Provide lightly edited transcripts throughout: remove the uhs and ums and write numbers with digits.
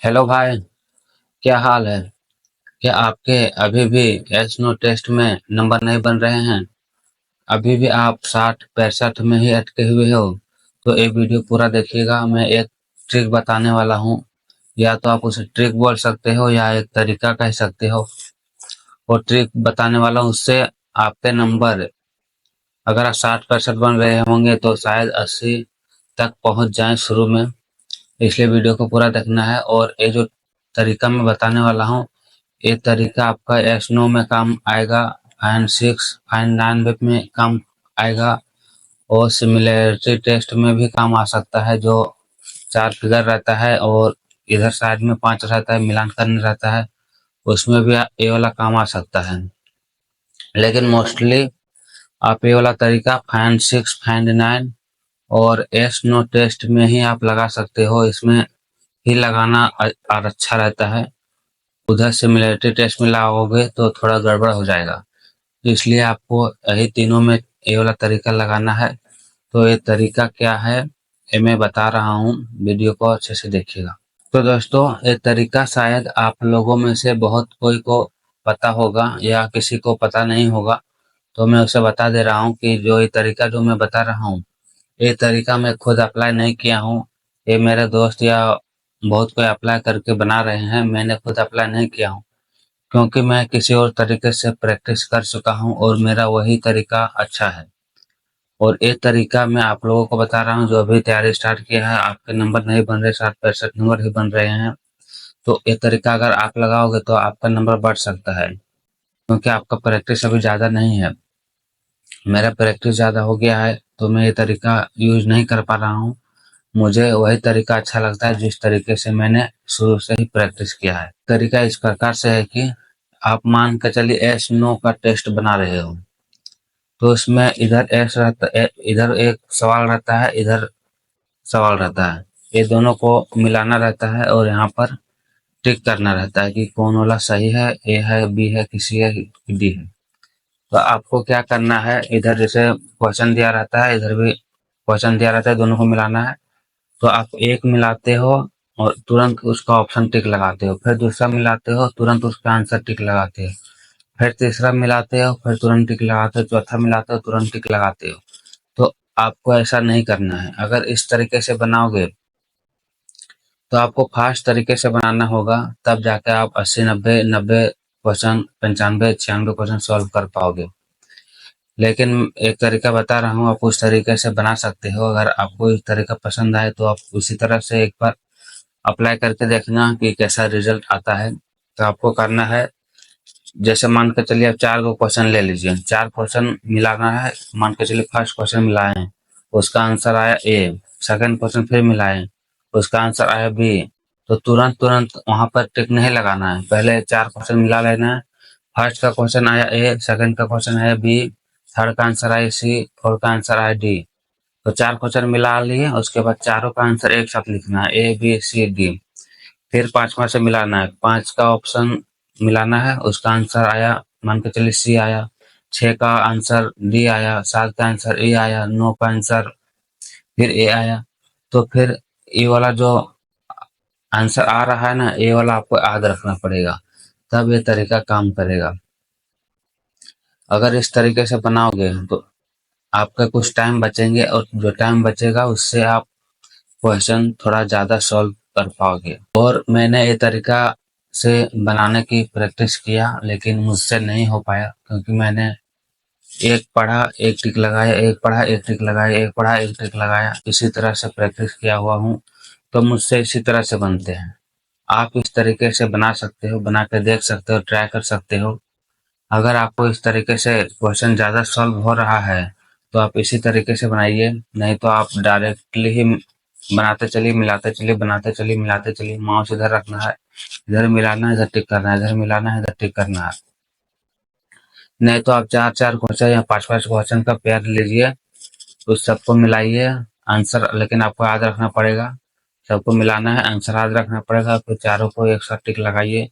Hello भाई। क्या हाल है? क्या आपके अभी भी एच नो टेस्ट में नंबर नहीं बन रहे हैं? अभी भी आप 60-65 में ही अटके हुए हो? तो ये वीडियो पूरा देखिएगा। मैं एक ट्रिक बताने वाला हूँ। या तो आप उसे ट्रिक बोल सकते हो या एक तरीका कह सकते हो। वो ट्रिक बताने वाला हूँ, उससे आपके नंबर अगर आप 60-65 बन रहे होंगे तो शायद 80 तक पहुँच जाएं शुरू में। इसलिए वीडियो को पूरा देखना है। और ये जो तरीका मैं बताने वाला हूँ, ये तरीका आपका एस्नो में काम आएगा, फाइन 6 फाइन 9 वेब में काम आएगा, और सिमिलैरिटी टेस्ट में भी काम आ सकता है, जो 4 फिगर रहता है और इधर साइड में 5 रहता है, मिलान करने रहता है। उसमें भी ये वाला काम आ सकता है। लेकिन मोस्टली आप ये वाला तरीका फाइन 6 फाइन 9 और एस नो टेस्ट में ही आप लगा सकते हो। इसमें ही लगाना और अच्छा रहता है। उधर सिमिलैरिटी टेस्ट में लगाओगे तो थोड़ा गड़बड़ हो जाएगा। तो इसलिए आपको यही तीनों में ये वाला तरीका लगाना है। तो ये तरीका क्या है, ये मैं बता रहा हूँ, वीडियो को अच्छे से देखिएगा। तो दोस्तों, ये तरीका शायद आप लोगों में से बहुत कोई को पता होगा या किसी को पता नहीं होगा। तो मैं उसे बता दे रहा हूँ कि जो ये तरीका जो मैं बता रहा हूँ, ये तरीका मैं खुद अप्लाई नहीं किया हूँ। ये मेरे दोस्त या बहुत कोई अप्लाई करके बना रहे हैं, मैंने खुद अप्लाई नहीं किया हूँ। क्योंकि मैं किसी और तरीके से प्रैक्टिस कर चुका हूँ और मेरा वही तरीका अच्छा है। और ये तरीका मैं आप लोगों को बता रहा हूँ जो अभी तैयारी स्टार्ट किया है, आपके नंबर नहीं बन रहे, 60-65 नंबर ही बन रहे हैं। तो ये तरीका अगर आप लगाओगे तो आपका नंबर बढ़ सकता है, क्योंकि आपका प्रैक्टिस अभी ज़्यादा नहीं है। मेरा प्रैक्टिस ज़्यादा हो गया है तो मैं ये तरीका यूज नहीं कर पा रहा हूँ। मुझे वही तरीका अच्छा लगता है जिस तरीके से मैंने शुरू से ही प्रैक्टिस किया है। तरीका इस प्रकार से है कि आप मान के चलिए एस नो का टेस्ट बना रहे हो, तो इसमें इधर एस रहता है, इधर एक सवाल रहता है, इधर सवाल रहता है। ये दोनों को मिलाना रहता है और यहाँ पर टिक करना रहता है कि कौन वाला सही है, ए है, बी है, किसी है, डी है। तो आपको क्या करना है, इधर जैसे क्वेश्चन दिया रहता है, इधर भी क्वेश्चन दिया रहता है, दोनों को मिलाना है। तो आप एक मिलाते हो और तुरंत उसका ऑप्शन टिक लगाते हो, फिर दूसरा मिलाते हो, तुरंत उसका आंसर टिक लगाते हो, फिर तीसरा मिलाते हो, फिर तुरंत टिक लगाते हो, चौथा मिलाते हो, तुरंत टिक लगाते हो। तो आपको ऐसा नहीं करना है। अगर इस तरीके से बनाओगे तो आपको फास्ट तरीके से बनाना होगा, तब जाके आप 80-90 क्वेश्चन, 95-96 क्वेश्चन सॉल्व कर पाओगे। लेकिन एक तरीका बता रहा हूँ, आप उस तरीके से बना सकते हो। अगर आपको इस तरीका पसंद आए तो आप उसी तरह से एक बार अप्लाई करके देखना कि कैसा रिजल्ट आता है। तो आपको करना है, जैसे मान के चलिए आप 4 गो क्वेश्चन ले लीजिए, 4 क्वेश्चन मिलाना है। मान के चलिए फर्स्ट क्वेश्चन मिलाए, उसका आंसर आया ए, सेकंड क्वेश्चन फिर मिलाए, उसका आंसर आया बी। तो तुरंत तुरंत वहां पर टिक नहीं लगाना है, पहले 4 क्वेश्चन मिला लेना है। फर्स्ट का क्वेश्चन आया ए, सेकंड का क्वेश्चन आया बी, थर्ड का आंसर आया सी, फोर्थ का आंसर आया डी। तो 4 क्वेश्चन मिला लिए, उसके बाद चारों का आंसर एक साथ लिखना है, ए बी सी डी। फिर पांचवा से मिलाना है, 5 का ऑप्शन मिलाना है, उसका आंसर आया, मान के चलिए सी आया, 6 का आंसर डी आया, 7 का आंसर ए आया, 9 का आंसर फिर ए आया। तो फिर ये वाला जो आंसर आ रहा है ना, ये वाला आपको याद रखना पड़ेगा, तब ये तरीका काम करेगा। अगर इस तरीके से बनाओगे तो आपका कुछ टाइम बचेंगे, और जो टाइम बचेगा उससे आप क्वेश्चन थोड़ा ज़्यादा सॉल्व कर पाओगे। और मैंने ये तरीका से बनाने की प्रैक्टिस किया, लेकिन मुझसे नहीं हो पाया, क्योंकि मैंने एक पढ़ा एक टिक लगाया, एक पढ़ा एक टिक लगाया, एक पढ़ा एक टिक लगाया, इसी तरह से प्रैक्टिस किया हुआ हूँ। तो मुझसे इसी तरह से बनते हैं। आप इस तरीके से बना सकते हो, बना के देख सकते हो, ट्राई कर सकते हो। अगर आपको इस तरीके से क्वेश्चन ज़्यादा सॉल्व हो रहा है तो आप इसी तरीके से बनाइए, नहीं तो आप डायरेक्टली ही बनाते चलिए, मिलाते चलिए, बनाते चलिए, मिलाते चलिए। माउस इधर रखना है, इधर मिलाना है, इधर टिक करना है, इधर मिलाना है, इधर टिक करना है। नहीं तो आप 4-4 क्वेश्चन या 5-5 क्वेश्चन का पेयर लीजिए, उस सबको मिलाइए, आंसर लेकिन आपको याद रखना पड़ेगा। सबको मिलाना है, आंसर याद रखना पड़ेगा, फिर चारों को एक साथ टिक लगाइए।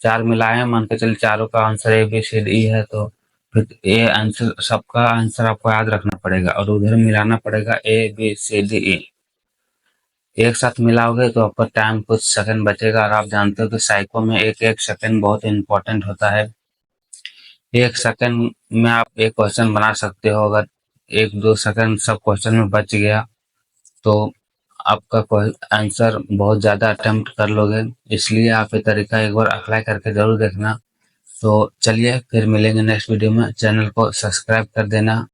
4 मिलाए, मान के चलिए चारों का answer A B C D है, तो फिर ये आंसर, सबका आंसर आपको याद रखना पड़ेगा और उधर मिलाना पड़ेगा ए बी सी डी ई। एक साथ मिलाओगे तो आपका टाइम कुछ सेकंड बचेगा, और आप जानते हो कि साइको में एक एक सेकंड बहुत इंपॉर्टेंट होता है। एक सेकंड में आप एक क्वेश्चन बना सकते हो। अगर एक दो सेकंड सब क्वेश्चन में बच गया तो आपका आंसर बहुत ज़्यादा अटेम्प्ट कर लोगे। इसलिए आप ये तरीका एक बार अप्लाई करके ज़रूर देखना। तो चलिए फिर मिलेंगे नेक्स्ट वीडियो में। चैनल को सब्सक्राइब कर देना।